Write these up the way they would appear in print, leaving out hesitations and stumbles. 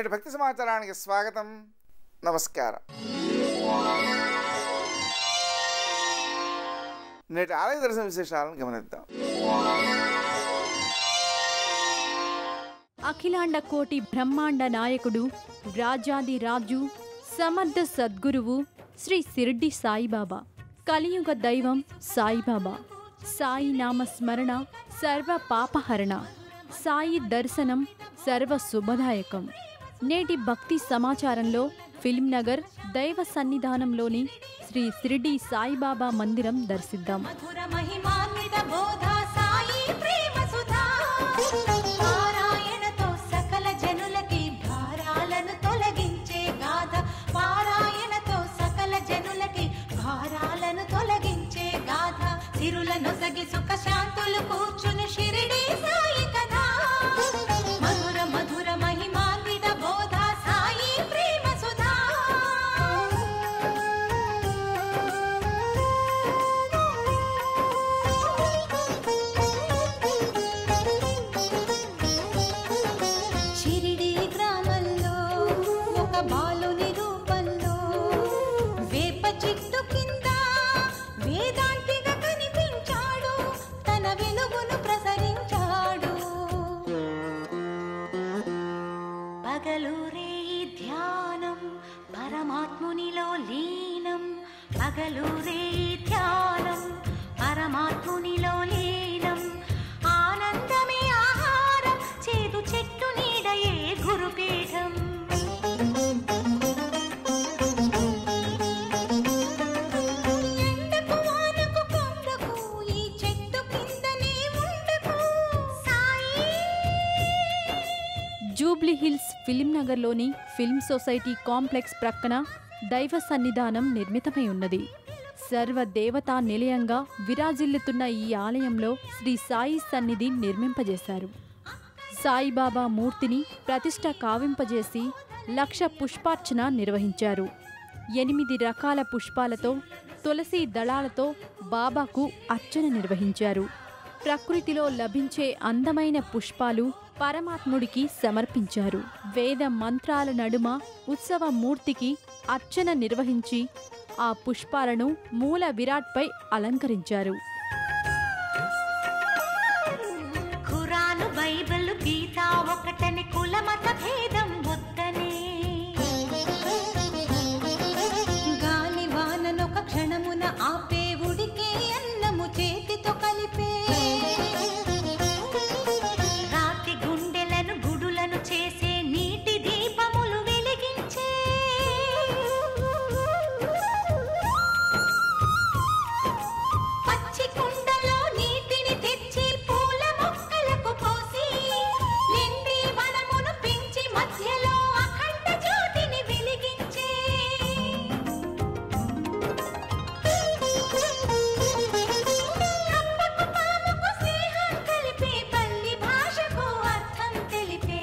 నేటి భక్తి సమాచారానికి స్వాగతం. నమస్కారం. నేటి ఆలయ దర్శన విశేషాలను గమనిద్దాం. అఖిలాండ కోటి బ్రహ్మాండ నాయకుడు, రాజాది రాజు, సమర్థ సద్గురువు శ్రీ షిర్డీ సాయిబాబా. కలియుగ దైవం సాయిబాబా. సాయి నామస్మరణ సర్వ పాపహరణ. సాయి దర్శనం సర్వ శుభదాయకం. నేటి భక్తి సమాచారంలో ఫిల్మ్ నగర్ దైవ సన్నిధానంలోని శ్రీ షిర్డీ సాయిబాబా మందిరం దర్శిద్దాం. సుఖ శాంతులు కూర్చుని షిరిడీ సాయి కథ. మధుర మధుర మహిమాన్విత బోధ సాయి ప్రేమ సుధా. షిరిడీ గ్రామంలో ఒక బాలుని రూపంలో వేప చెట్టు కింద వేదాంతిగా కనిపించాడు, తన వెలుగును ప్రసరించాడు. పగలూరే ధ్యానం పరమాత్మునిలో లీనం. పగలూరే ధ్యానం పరమాత్మునిలో లీనం. ఆనందమే ఆహారం, చేదు చెట్టు నీడయే గురుపీఠం. జూబ్లీ హిల్స్ ఫిల్మ్ నగర్లోని ఫిల్మ్ సొసైటీ కాంప్లెక్స్ ప్రక్కన దైవ సన్నిధానం నిర్మితమై ఉన్నది. సర్వ దేవతా నిలయంగా విరాజిల్లుతున్న ఈ ఆలయంలో శ్రీ సాయి సన్నిధి నిర్మింపజేశారు. సాయిబాబా మూర్తిని ప్రతిష్ఠ కావింపజేసి 1,00,000 పుష్పార్చన నిర్వహించారు. 8 రకాల పుష్పాలతో, తులసి దళాలతో బాబాకు అర్చన నిర్వహించారు. ప్రకృతిలో లభించే అందమైన పుష్పాలు పరమాత్ముడికి సమర్పించారు. వేద మంత్రాల నడుమ ఉత్సవ మూర్తికి అర్చన నిర్వహించి ఆ పుష్పాలను మూల విరాట్పై అలంకరించారు. ఖురాను, బైబిల్, గీత ఒకటని కులమత భేదం వద్దనే. గాలి వాననొక క్షణమున ఆపే, ఉడికే అన్నము చేతితో కలిపే. చేసే నీటి దీపములు వెలిగించే. పచ్చి కుండలో నీటిని తెచ్చి పూల మొక్కలకు పోసి, నిండి వనమును పెంచి మధ్యలో అఖండ జ్యోతిని వెలిగించే. కప్పకు పాముకు స్నేహం కలిపి, పల్లి భాషకు అర్థం తెలిపే.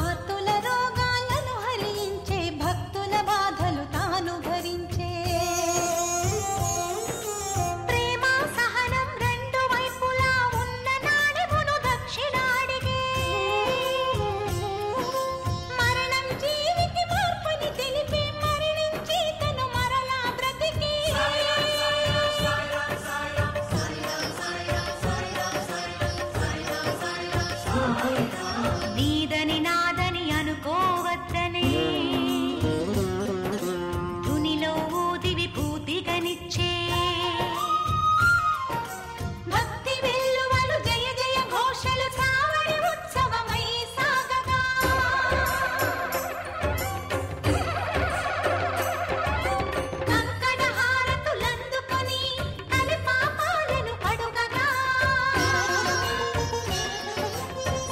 ఆతుల రోగాలను హరించే, భక్తుల బాధలు తాను భరించే. ప్రేమ సహనం రెండు వైపులా ఉన్న నాడెమును దక్షిణాడిగే. మరణం జీవికి మార్పుని తెలిపి, మరణించి తను మరలా బ్రతికి. నీదని నాదని అనుకోవద్దనే, తునిలో ఊదివి పూతిగనిచ్చే. భక్తి వెల్లువలు జయ జయ ఘోషలు సావడి ఉత్సవమై సాగగా. కంకణ హారతులందుకొని తన పాపాలను కడుగగా.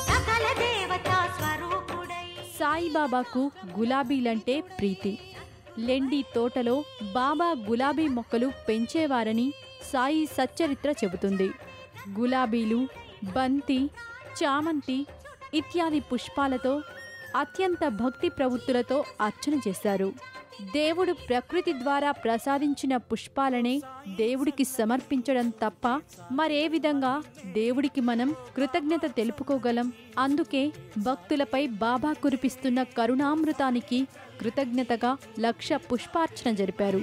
సకల దేవతా స్వరూపుడై సాయిబాబాకు గులాబీలంటే ప్రీతి. లెండి తోటలో బాబా గులాబీ మొక్కలు పెంచేవారని సాయి సచ్చరిత్ర చెబుతుంది. గులాబీలు, బంతి, చామంతి ఇత్యాది పుష్పాలతో అత్యంత భక్తి ప్రవృత్తులతో అర్చన చేశారు. దేవుడు ప్రకృతి ద్వారా ప్రసాదించిన పుష్పాలనే దేవుడికి సమర్పించడం తప్ప మరే విధంగా దేవుడికి మనం కృతజ్ఞత తెలుపుకోగలం. అందుకే భక్తులపై బాబా కురిపిస్తున్న కరుణామృతానికి కృతజ్ఞతగా 1,00,000 పుష్పార్చన జరిపారు.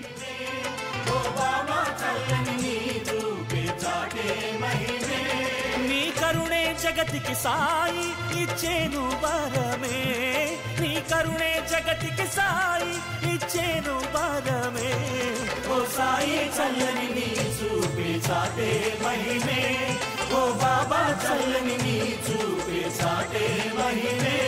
నీ కరుణే జగతికి సాయి ఇచ్చేను వరమే, నీ కరుణే జగతికి సాయి ఇచ్చేను వరమే. ఓ సాయి చల్లని నీ చూపే చాటే మహిమే, ఓ బాబా చల్లని నీ చూపే చాటే మహిమే.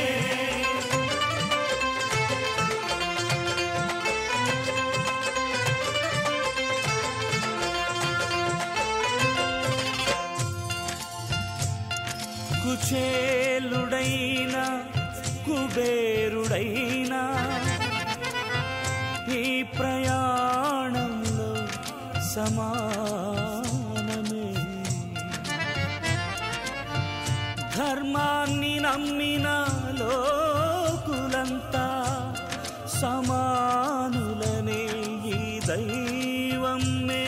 కుచేలుడైనా కుబేరుడైనా ఈ ప్రయాణంలో సమానమే. ధర్మాన్ని నమ్మిన లోకులంతా సమానులనే ఈ దైవమే.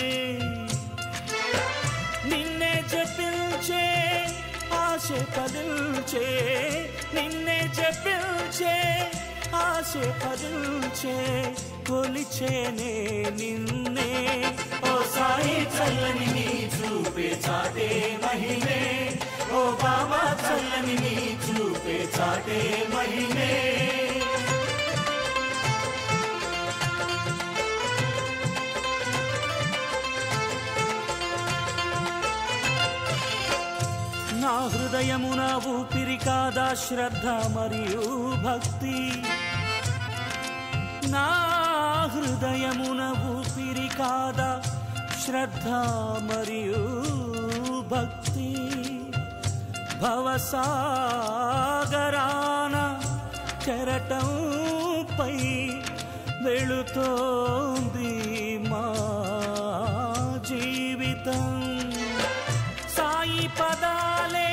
నిన్నే జపించే ఆశ పదిల్చే, నిన్నే జపించే ఆశ పదిల్చే, కొలిచేనే నిన్నే. ఓ సాయి చల్లని నీ చూపే చాటే మహిమే, ఓ బాబా చల్లని నీ చూపే చాటే మహిమే. నా హృదయమున ఊపిరి కాదా శ్రద్ధ మరియు భక్తి, నా హృదయమున ఊపిరి కాదా శ్రద్ధ మరియు భక్తి. భవసాగరాన కెరటంపై వెళుతోంది మా జీవితం. సాయి పదాలే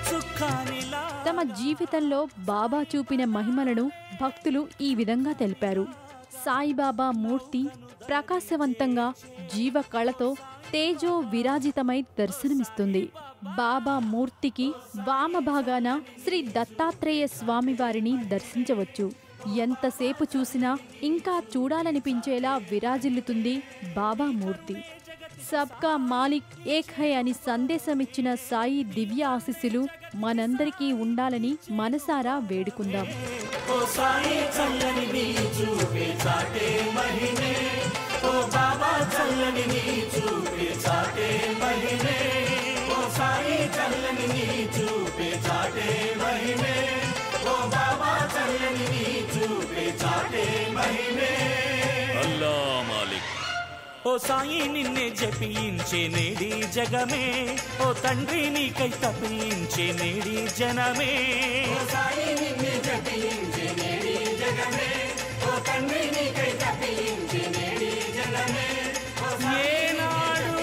సుఖానిలా. తమ జీవితంలో బాబా చూపిన మహిమలను భక్తులు ఈ విధంగా తెలిపారు. సాయిబాబా మూర్తి ప్రకాశవంతంగా జీవ కళతో తేజో విరాజితమై దర్శనమిస్తుంది. బాబా మూర్తికి వామభాగాన శ్రీ దత్తాత్రేయ స్వామి వారిని దర్శించవచ్చు. ఎంతసేపు చూసినా ఇంకా చూడాలనిపించేలా విరాజిల్లుతుంది బాబా మూర్తి. సబ్కా మాలిక్ ఏక్ హై అని సందేశమిచ్చిన సాయి దివ్య ఆశీస్సులు మనందరికీ ఉండాలని మనసారా వేడుకుందాం. ఓ సాయి చల్లని నీ చూపే చాటే మహిమే, ఓ బాబా చల్లని నీ చూపే చాటే మహిమే, ఓ సాయి చల్లని నీ చూపే చాటే మహిమే, ఓ బాబా చల్లని నీ చూపే చాటే మహిమే. అల్లా మాలిక్. ఓ సాయి నిన్నే జపించే నేడి జగమే, ఓ తండ్రి నీకై తపించే నేడి జనమే. ఓ సాయి నిన్నే జపించే నేడి జగమే, ఓ తండ్రి నీకై తపించే నేడి జనమే. ఏనాడు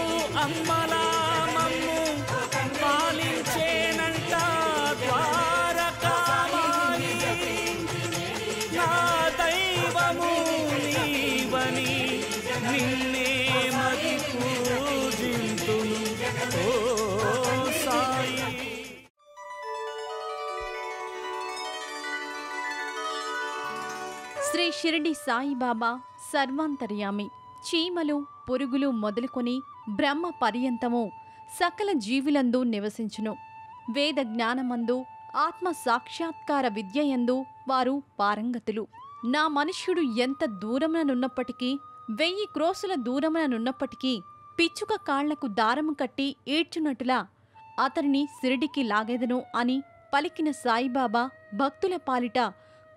అమ్మలా మమ్ము పాలించేనంట ద్వారకామాయి, నా దైవము నీవని నిన్నే మరి పూజింతును. ఓ సాయి. శ్రీ షిరిడి సాయిబాబా సర్వాంతర్యామి. చీమలు పురుగులు మొదలుకొని బ్రహ్మ పర్యంతము సకల జీవులందు నివసించును. వేద జ్ఞానమందు ఆత్మ సాక్షాత్కార విద్యయందు వారు పారంగతులు. నా మనుష్యుడు ఎంత దూరముననున్నప్పటికీ 1000 క్రోసుల దూరముననున్నప్పటికీ పిచ్చుక కాళ్లకు దారము కట్టి ఈడ్చునట్టులా అతనిని సిరిడికి లాగెదను అని పలికిన సాయిబాబా భక్తుల పాలిట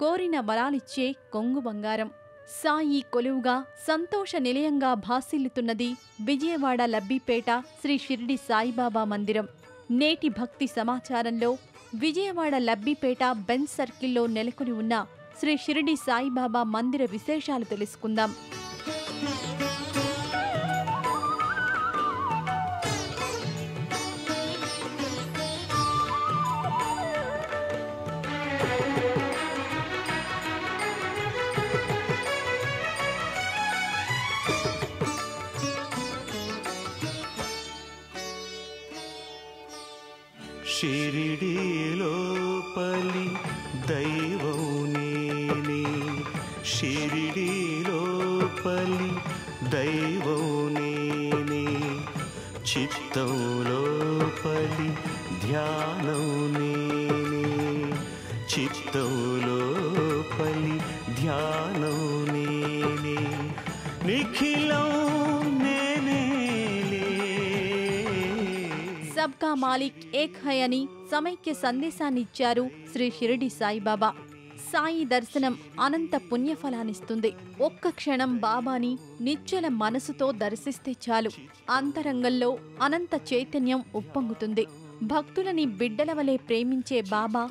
కోరిన వరాలిచ్చే కొంగు బంగారం. సాయి కొలువుగా సంతోష నిలయంగా భాసిల్లుతున్నది విజయవాడ లబ్బిపేట శ్రీ షిరిడి సాయిబాబా మందిరం. నేటి భక్తి సమాచారంలో విజయవాడ లబ్బిపేట బెంజ్ సర్కిల్లో నెలకొని ఉన్న శ్రీ షిరిడి సాయిబాబా మందిర విశేషాలు తెలుసుకుందాం. దైవం నేనే షిరిడీలో పలి దైవం నేనే చిత్తంలో పలి ధ్యానం నేనే చిత్తంలో పలి ధ్యానం నేనే నిఖిలం నేనేలే. సబ్కా మాలిక్ ఏక్ హై అని సమైక్య సందేశాన్నిచ్చారు శ్రీ షిరిడి సాయిబాబా. సాయి దర్శనం అనంత పుణ్యఫలాన్నిస్తుంది. ఒక్క క్షణం బాబాని నిశ్చల మనసుతో దర్శిస్తే చాలు, అంతరంగంలో అనంత చైతన్యం ఉప్పొంగుతుంది. భక్తులని బిడ్డల వలె ప్రేమించే బాబా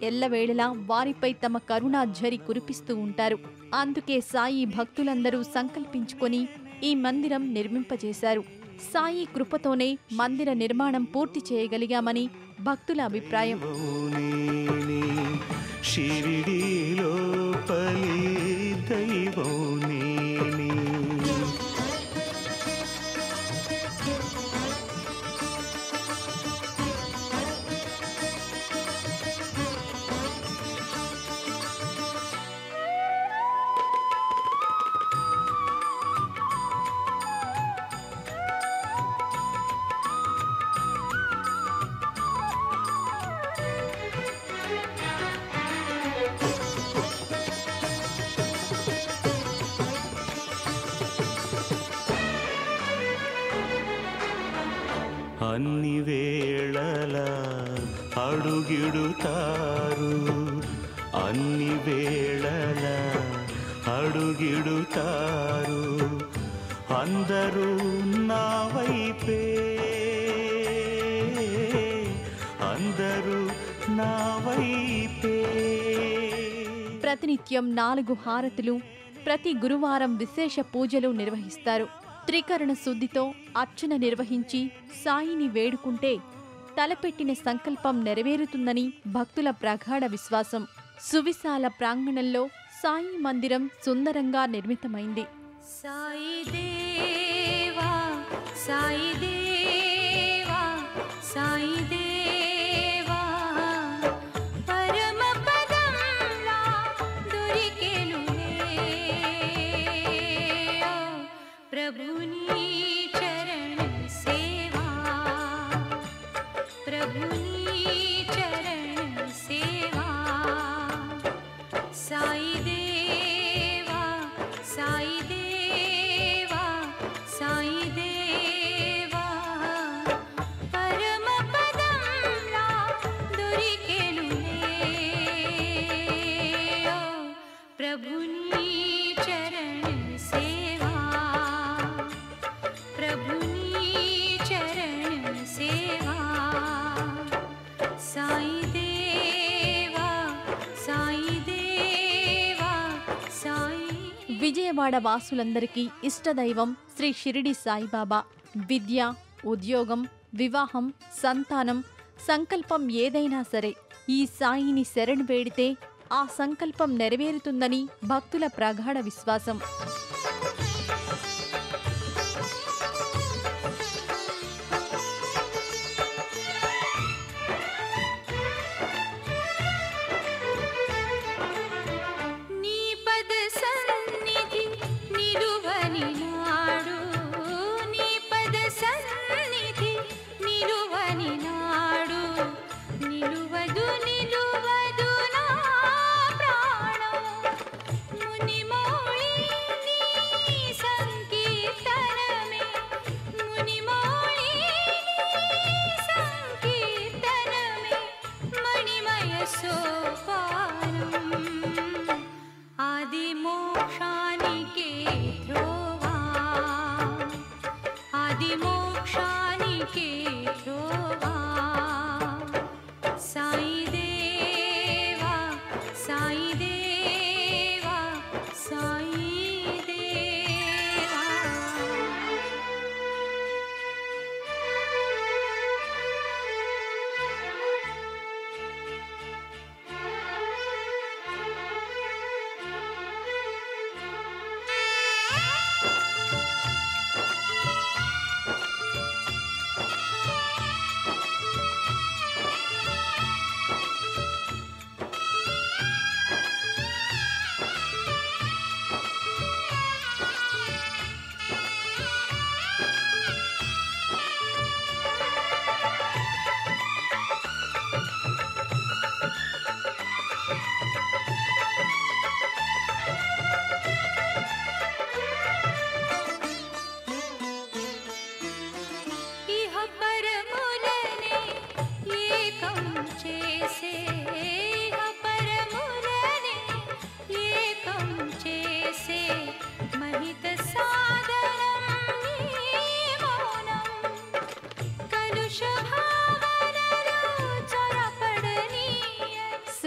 ఎల్లవేళలా వారిపై తమ కరుణా ఝరి కురిపిస్తూ ఉంటారు. అందుకే సాయి భక్తులందరూ సంకల్పించుకొని ఈ మందిరం నిర్మింపజేశారు. సాయి కృపతోనే మందిర నిర్మాణం పూర్తి చేయగలిగామని భక్తుల అభిప్రాయం. షిరిడీలో పలి దైవం నేనే. అన్ని వేళలా అడుగిడుతారు, అన్ని వేళలా అడుగిడుతారు, అందరూ నా వైపే, అందరూ నా వైపే. ప్రతినిత్యం 4 హారతులు, ప్రతి గురువారం విశేష పూజలు నిర్వహిస్తారు. త్రికరణ శుద్ధితో అర్చన నిర్వహించి సాయిని వేడుకుంటే తలపెట్టిన సంకల్పం నెరవేరుతుందని భక్తుల ప్రగాఢ విశ్వాసం. సువిశాల ప్రాంగణంలో సాయి మందిరం సుందరంగా నిర్మితమైంది. సాయి దేవా సాయి దేవా సాయి దేవా పరమ పదంలా దొరికెనులే ప్రభుని చరణ సేవా ప్రభుని చరణ సేవా సాయి దేవా సాయి దేవా సాయి దేవా పరమ పదంలా దొరికెనులే ప్రభుని చరణ సేవా ప్రభుని చరణ సేవా సాయి దేవా సాయి దేవా సాయి. విజయవాడ వాసులందరికీ ఇష్టదైవం శ్రీ షిరిడి సాయిబాబా. విద్య, ఉద్యోగం, వివాహం, సంతానం, సంకల్పం ఏదైనా సరే ఈ సాయిని శరణు వేడితే ఆ సంకల్పం నెరవేరుతుందని భక్తుల ప్రగాఢ విశ్వాసం. నీ పద సన్నిధి నిలువని నాడు నీ పద సన్నిధి నిలువని నాడు నిలువదు నిలువదు నా ప్రాణం మునిమౌళి నీ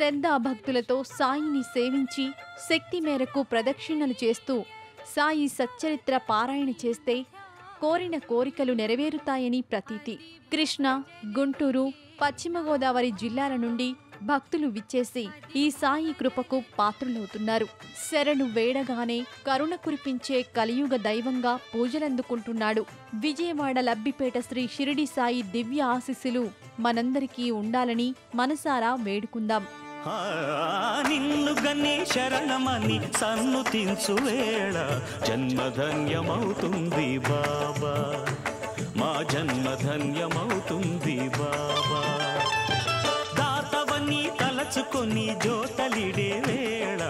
శ్రద్ధాభక్తులతో సాయిని సేవించి శక్తి మేరకు ప్రదక్షిణలు చేస్తూ సాయి సచ్చరిత్ర పారాయణ చేస్తే కోరిన కోరికలు నెరవేరుతాయని ప్రతీతి. కృష్ణా, గుంటూరు, పశ్చిమ గోదావరి జిల్లాల నుండి భక్తులు విచ్చేసి ఈ సాయి కృపకు పాత్రులవుతున్నారు. శరణు వేడగానే కరుణ కురిపించే కలియుగ దైవంగా పూజలందుకుంటున్నాడు. విజయవాడ లబ్బిపేట శ్రీ షిరిడి సాయి దివ్య ఆశీస్సులు మనందరికీ ఉండాలని మనసారా వేడుకుందాం. నిన్ను గని శరణమని సన్నుతించు వేళ జన్మధన్యమవుతుంది బాబా, మా జన్మధన్యమవుతుంది బాబా. దాతవని తలచుకొని జోతలిడే వేళ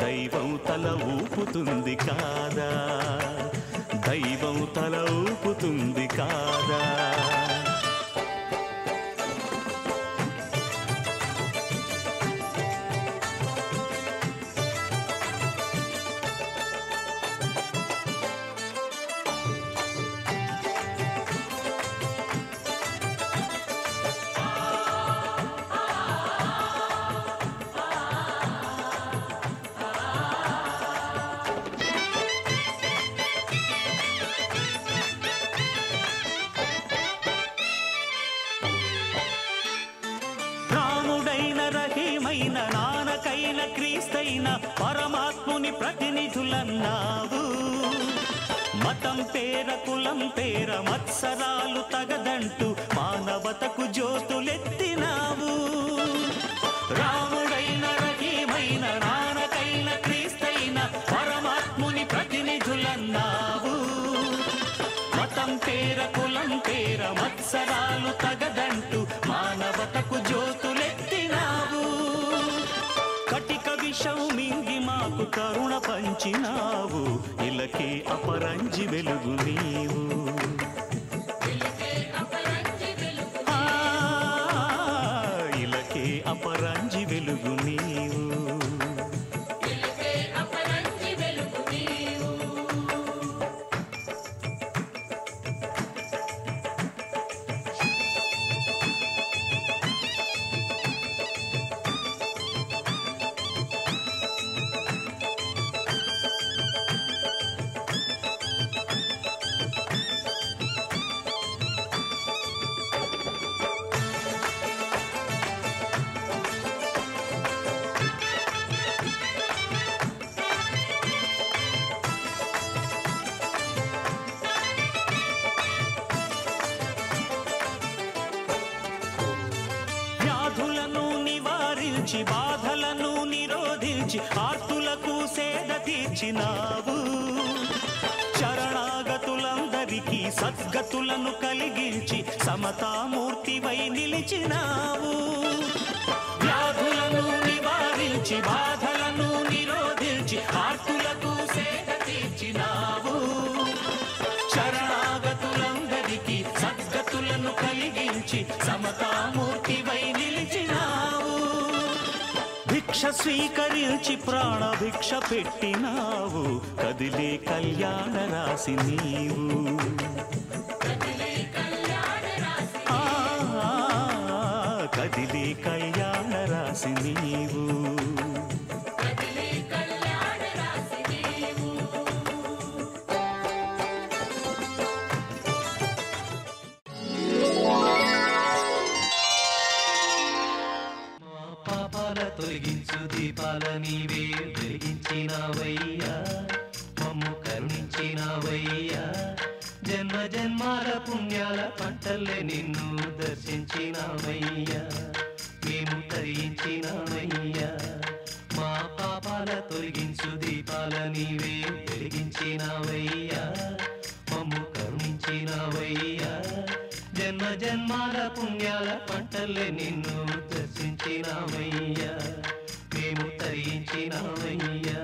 దైవం తల ఊపుతుంది కాదా, దైవం తల ఊపుతుంది కాదా. నానకైన క్రీస్తైన పరమాత్ముని ప్రతినిధులన్నావు. మతం పేర కులం పేర మత్సరాలు తగదంటూ మానవతకు జ్యోతులెత్తినావు. రాముడైన రహీమైన నానకైన క్రీస్తైన పరమాత్ముని ప్రతినిధులన్నావు. మతం పేర కులం పేర మత్సరాలు తగదంటూ మానవతకు జ్యోతులెత్తినావు. కటిక విషం మింగి మాకు కరుణ పంచినావు. ఇలకే అపరంజి వెలుగు నీవు, ఇలకే అపరంజి వెలుగు నీవు. బాధలను నిరోధించి ఆర్తులకు సేద తీర్చినావు. శరణాగతులందరికీ సద్గతులను కలిగించి సమతామూర్తివై నిలిచినావు. వ్యాధులను నివారించి బాధలను నిరోధించి ఆర్తులకు సేద తీర్చినావు. శరణాగతులందరికీ సద్గతులను కలిగించి సమతామూర్తివై నిలిచినావు. భిక్ష స్వీకరించి ప్రాణ భిక్ష పెట్టినావు. కదిలే కళ్యాణ రాశి నీవు, కదిలే కళ్యాణ రాశి నీవు. తొలగించు దీపాల నీవే వెలిగించినావయ్యా, మమ్ము కరుణించినావయ్యా. జన్మ జన్మాల పుణ్యాల పంటల్లే నిన్ను దర్శించినావయ్యా, మేము తరించినావయ్యా. మా పాపాల తొలగించు దీపాల నీవే వెలిగించినావయ్యా, మమ్ము కరుణించినావయ్యా. జన్మ జన్మాల పుణ్యాల పంటల్లే నిన్ను దర్శించినావయ్యా, మేము తరించినావయ్యా.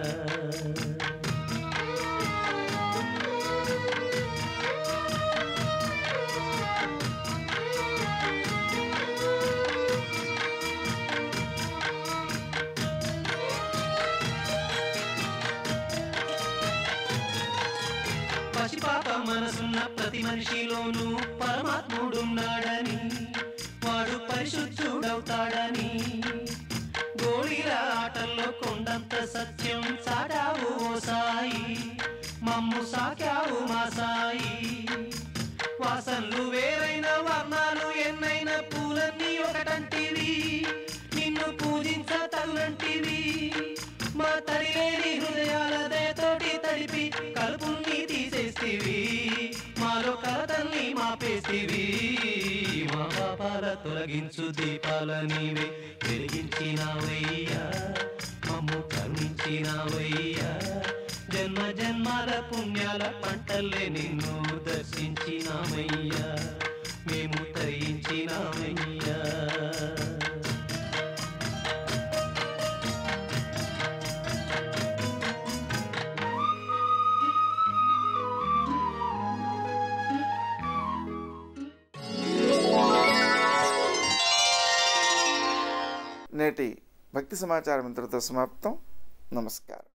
పసిపాప మనసున్న ప్రతి మనిషిలోనూ పరమాత్ముడున్నాడని, వాడు పరిశుద్ధుడవుతాడని, కోడిల ఆటల్లో కొండంత సత్యం చాటావు ఓ సాయి, మమ్ము సాకావు మా సాయి. వాసనలు వేరైన వర్ణాలు ఎన్నైన పూలన్నీ ఒకటంటివి, నిన్ను పూజించ తల్లంటివి. మా తడిలేని హృదయాల దయతోటి తడిపి కలుపుల్ని తీసేస్తివి, మాలో కలతల్ని మాపేస్తివి. మా పాపాల తొలగించు దీపాల నీవే వెలిగించినావయ్యా, మమ్ము కరుణించినావయ్యా. జన్మ జన్మాల పుణ్యాల పంటల్లే నిన్ను దర్శించినామయ్యా, మేము తరించినామయ్యా. నేటి భక్తి సమాచారం ఇంతటితో సమాప్తం. నమస్కారం.